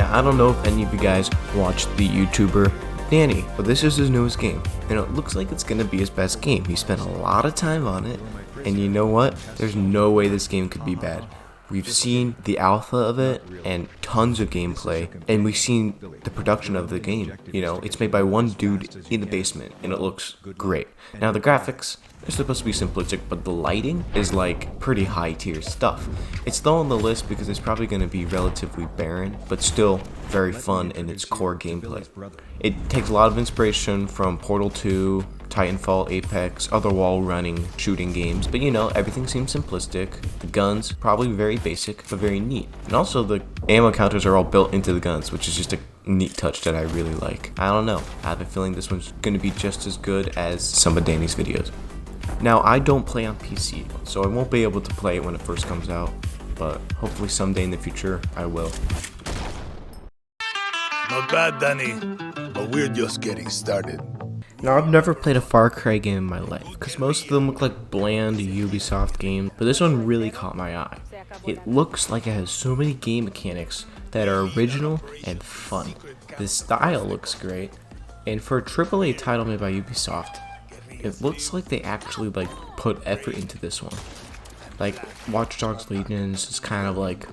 Now, I don't know if any of you guys watched the YouTuber Danny, but this is his newest game, and it looks like it's gonna be his best game. He spent a lot of time on it, and you know what? There's no way this game could be bad. We've seen the alpha of it and tons of gameplay, and we've seen the production of the game. You know, it's made by one dude in the basement, and it looks great. Now, the graphics, they're supposed to be simplistic, but the lighting is like pretty high tier stuff. It's low on the list because it's probably going to be relatively barren, but still very fun in its core gameplay. It takes a lot of inspiration from Portal 2, Titanfall, Apex, other wall running shooting games, but you know, everything seems simplistic. The guns, probably very basic, but very neat. And also the ammo counters are all built into the guns, which is just a neat touch that I really like. I don't know, I have a feeling this one's gonna be just as good as some of Danny's videos. Now, I don't play on PC, so I won't be able to play it when it first comes out, but hopefully someday in the future, I will. Not bad, Danny, but we're just getting started. Now, I've never played a Far Cry game in my life, because most of them look like bland Ubisoft games, but this one really caught my eye. It looks like it has so many game mechanics that are original and fun. The style looks great, and for a AAA title made by Ubisoft, it looks like they actually put effort into this one. Like, Watch Dogs Legions is kind of like,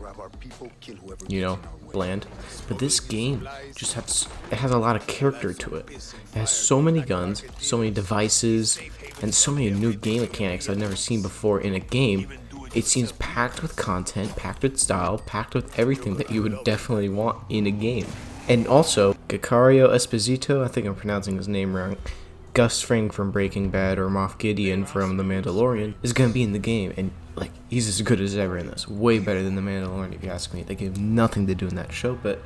you know, bland, but this game just has a lot of character to it. It has so many guns, so many devices, and so many new game mechanics I've never seen before in a game. It seems packed with content, packed with style, packed with everything that you would definitely want in a game. And also, Giancarlo Esposito, I think I'm pronouncing his name wrong, Gus Fring from Breaking Bad, or Moff Gideon from The Mandalorian, is going to be in the game, and he's as good as ever in this. Way better than The Mandalorian, if you ask me. They gave nothing to do in that show, but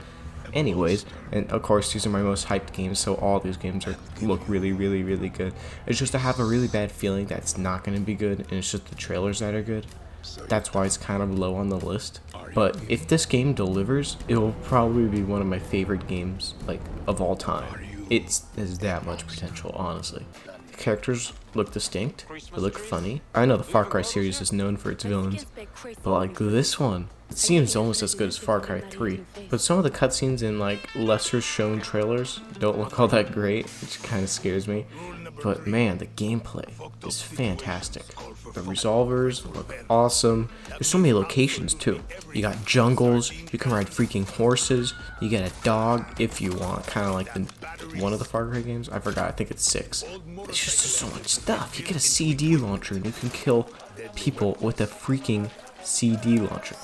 anyways, and of course these are my most hyped games, so all these games look really, really, really good. It's just I have a really bad feeling that it's not going to be good, and it's just the trailers that are good. That's why it's kind of low on the list. But if this game delivers, it will probably be one of my favorite games, of all time. It has that much potential, honestly. The characters look distinct, they look funny. I know the Far Cry series is known for its villains, but this one, it seems almost as good as Far Cry 3. But some of the cutscenes in lesser shown trailers don't look all that great, which kind of scares me. But man, the gameplay is fantastic. The resolvers look awesome. There's so many locations too. You got jungles, you can ride freaking horses, you get a dog if you want, kind of like one of the Far Cry games. I forgot, I think it's 6. It's just so much stuff. You get a CD launcher and you can kill people with a freaking CD launcher.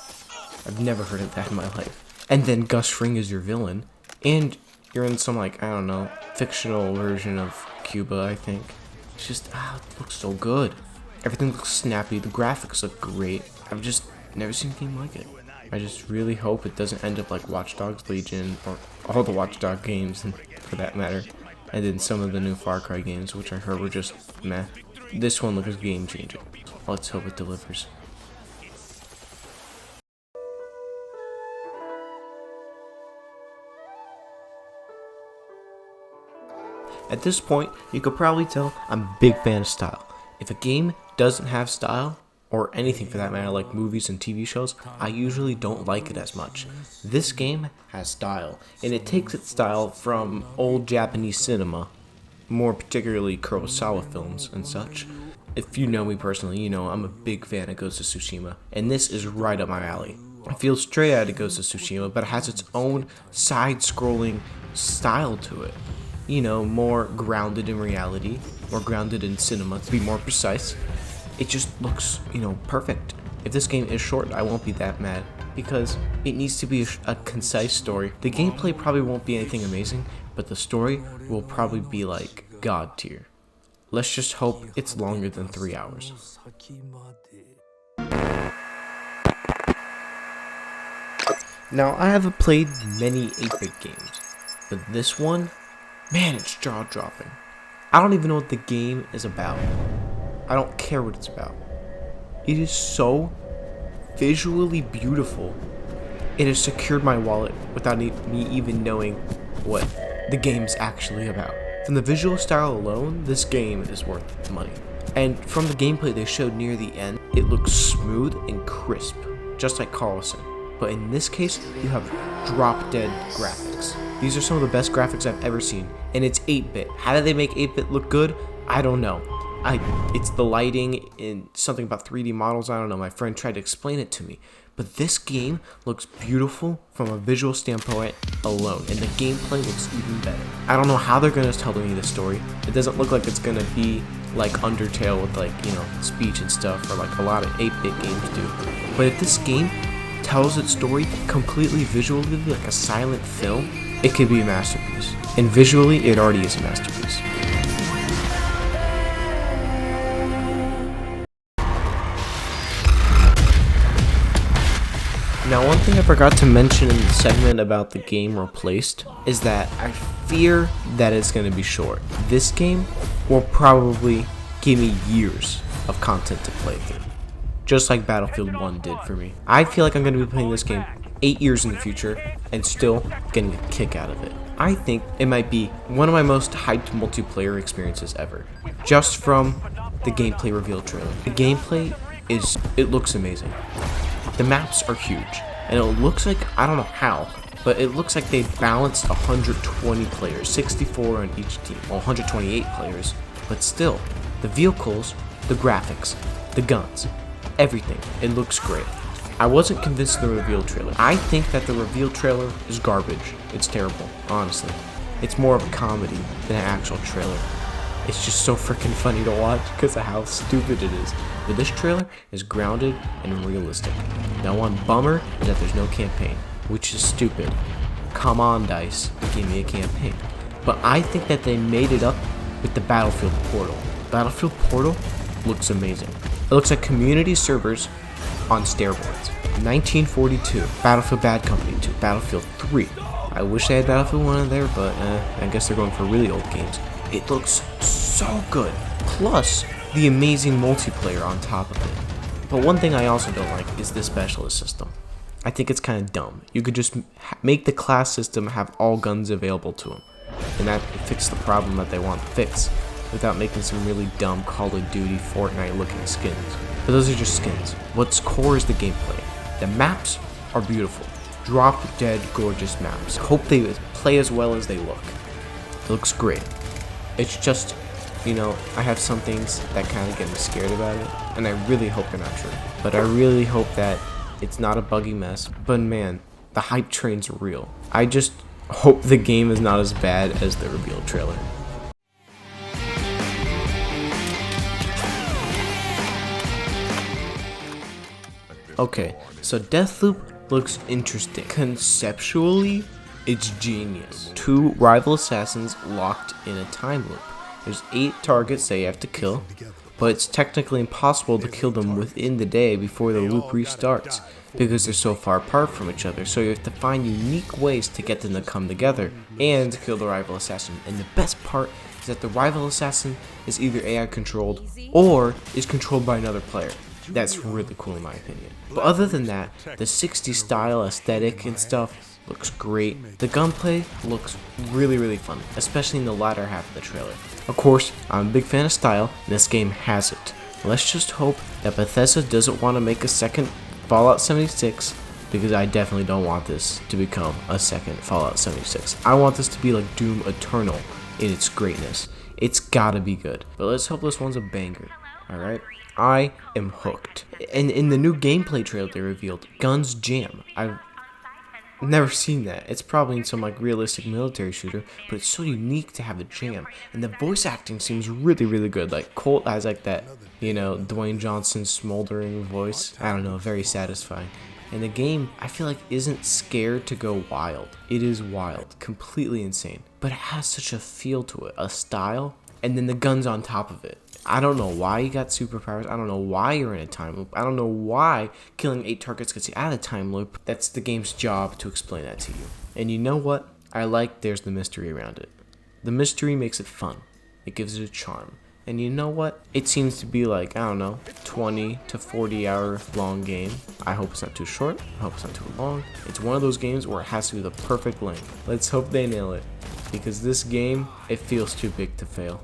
I've never heard of that in my life. And then Gus Fring is your villain, and you're in some I don't know, fictional version of Cuba, I think. It's just, it looks so good. Everything looks snappy, the graphics look great. I've just never seen a game like it. I just really hope it doesn't end up like Watch Dogs Legion, or all the Watch Dogs games, for that matter. And then some of the new Far Cry games, which I heard were just meh. This one looks game changing. Let's hope it delivers. At this point, you could probably tell I'm a big fan of style. If a game doesn't have style, or anything for that matter, like movies and TV shows, I usually don't like it as much. This game has style, and it takes its style from old Japanese cinema, more particularly Kurosawa films and such. If you know me personally, you know I'm a big fan of Ghost of Tsushima, and this is right up my alley. It feels straight out of Ghost of Tsushima, but it has its own side-scrolling style to it. You know, more grounded in reality, more grounded in cinema, to be more precise. It just looks, perfect. If this game is short, I won't be that mad, because it needs to be a concise story. The gameplay probably won't be anything amazing, but the story will probably be God tier. Let's just hope it's longer than 3 hours. Now, I haven't played many 8-bit games, but this one, man, it's jaw-dropping. I don't even know what the game is about. I don't care what it's about. It is so visually beautiful. It has secured my wallet without me even knowing what the game's actually about. From the visual style alone, this game is worth money. And from the gameplay they showed near the end, it looks smooth and crisp, just like Carlson. but in this case, you have drop-dead graphics. These are some of the best graphics I've ever seen, and it's 8-bit. How did they make 8-bit look good? I don't know. It's the lighting and something about 3D models, I don't know. My friend tried to explain it to me. But this game looks beautiful from a visual standpoint alone, and the gameplay looks even better. I don't know how they're going to tell me this story. It doesn't look like it's going to be like Undertale with like, you know, speech and stuff, or like a lot of 8-bit games do. But if this game tells its story completely visually, like a silent film, it could be a masterpiece. And visually, it already is a masterpiece. Now, one thing I forgot to mention in the segment about the game replaced is that I fear that it's going to be short. This game will probably give me years of content to play through, just like Battlefield 1 did for me. I feel like I'm going to be playing this game 8 years in the future and still getting a kick out of it. I think it might be one of my most hyped multiplayer experiences ever, just from the gameplay reveal trailer. The gameplay it looks amazing. The maps are huge, and it looks like, I don't know how, but it looks like they balanced 120 players, 64 on each team, well 128 players, but still, the vehicles, the graphics, the guns, everything, it looks great. I wasn't convinced of the reveal trailer. I think that the reveal trailer is garbage. It's terrible, honestly. It's more of a comedy than an actual trailer. It's just so freaking funny to watch because of how stupid it is. But this trailer is grounded and realistic. Now, one bummer is that there's no campaign, which is stupid. Come on, DICE, give me a campaign. But I think that they made it up with the Battlefield portal. Battlefield portal looks amazing. It looks like community servers on steroids. 1942, Battlefield Bad Company 2, Battlefield 3. I wish they had Battlefield 1 in there, but I guess they're going for really old games. It looks so good. Plus, the amazing multiplayer on top of it. But one thing I also don't like is the specialist system. I think it's kind of dumb. You could just make the class system have all guns available to them, and that fixes the problem that they want fixed, without making some really dumb Call of Duty, Fortnite looking skins. But those are just skins. What's core is the gameplay. The maps are beautiful. Drop dead gorgeous maps. Hope they play as well as they look. It looks great. It's just, you know, I have some things that kind of get me scared about it, and I really hope they're not true. But I really hope that it's not a buggy mess. But man, the hype train's real. I just hope the game is not as bad as the reveal trailer. Okay, so Deathloop looks interesting. Conceptually, it's genius. 2 rival assassins locked in a time loop. There's 8 targets that you have to kill, but it's technically impossible to kill them within the day before the loop restarts because they're so far apart from each other. So you have to find unique ways to get them to come together and to kill the rival assassin. And the best part is that the rival assassin is either AI controlled or is controlled by another player. That's really cool in my opinion. But other than that, the 60s style aesthetic and stuff looks great. The gunplay looks really fun, especially in the latter half of the trailer. Of course, I'm a big fan of style, and this game has it. Let's just hope that Bethesda doesn't want to make a second Fallout 76, because I definitely don't want this to become a second Fallout 76. I want this to be like Doom Eternal in its greatness. It's gotta be good. But let's hope this one's a banger, alright? I am hooked. And in the new gameplay trailer they revealed, guns jam. I've never seen that. It's probably in some like realistic military shooter, but it's so unique to have the jam. And the voice acting seems really good. Like Colt has like that, you know, Dwayne Johnson smoldering voice. I don't know, very satisfying. And the game, I feel like, isn't scared to go wild. It is wild, completely insane. But it has such a feel to it, a style, and then the guns on top of it. I don't know why you got superpowers. I don't know why you're in a time loop. I don't know why killing 8 targets gets you out of the time loop. That's the game's job to explain that to you. And you know what? I like there's the mystery around it. The mystery makes it fun. It gives it a charm. And you know what? It seems to be like, I don't know, 20 to 40 hour long game. I hope it's not too short. I hope it's not too long. It's one of those games where it has to be the perfect length. Let's hope they nail it. Because this game, it feels too big to fail.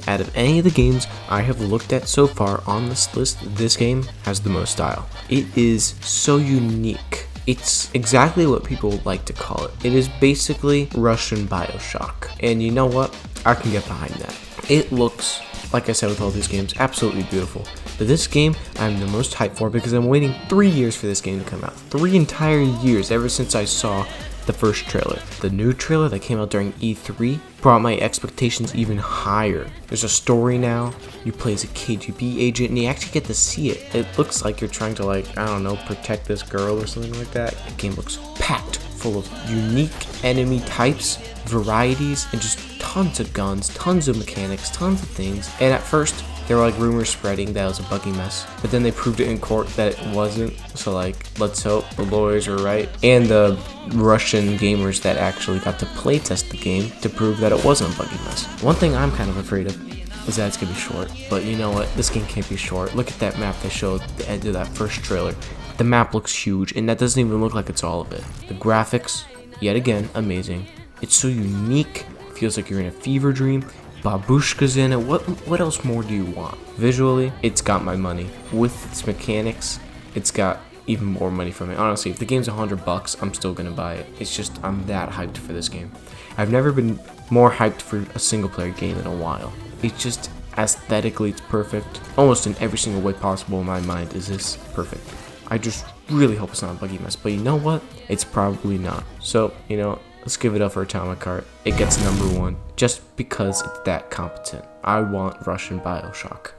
Out of any of the games I have looked at so far on this list, this game has the most style. It is so unique. It's exactly what people like to call it. It is basically Russian Bioshock. And you know what? I can get behind that. It looks, like I said with all these games, absolutely beautiful. But this game I'm the most hyped for because I'm waiting 3 years for this game to come out. 3 entire years ever since I saw the first trailer. The new trailer that came out during E3 brought my expectations even higher. There's a story now, you play as a KGB agent, and you actually get to see it. It looks like you're trying to, like, I don't know, protect this girl or something like that. The game looks packed full of unique enemy types, varieties, and just tons of guns, tons of mechanics, tons of things. And at first, there were like rumors spreading that it was a buggy mess, but then they proved it in court that it wasn't. So like, let's hope the lawyers are right, and the Russian gamers that actually got to playtest the game to prove that it wasn't a buggy mess. One thing I'm kind of afraid of is that it's gonna be short, but you know what? This game can't be short. Look at that map they showed at the end of that first trailer. The map looks huge, and that doesn't even look like it's all of it. The graphics, yet again, amazing. It's so unique. Feels like you're in a fever dream. Babushka's in it. What else more do you want? Visually, it's got my money. With its mechanics, it's got even more money from it. Honestly, if the game's $100, I'm still gonna buy it. It's just, I'm that hyped for this game. I've never been more hyped for a single player game in a while. It's just, aesthetically, it's perfect. Almost in every single way possible in my mind is this perfect. I just really hope it's not a buggy mess, but you know what? It's probably not. So, you know, let's give it up for Atomic Heart. It gets #1 just because it's that competent. I want Russian Bioshock.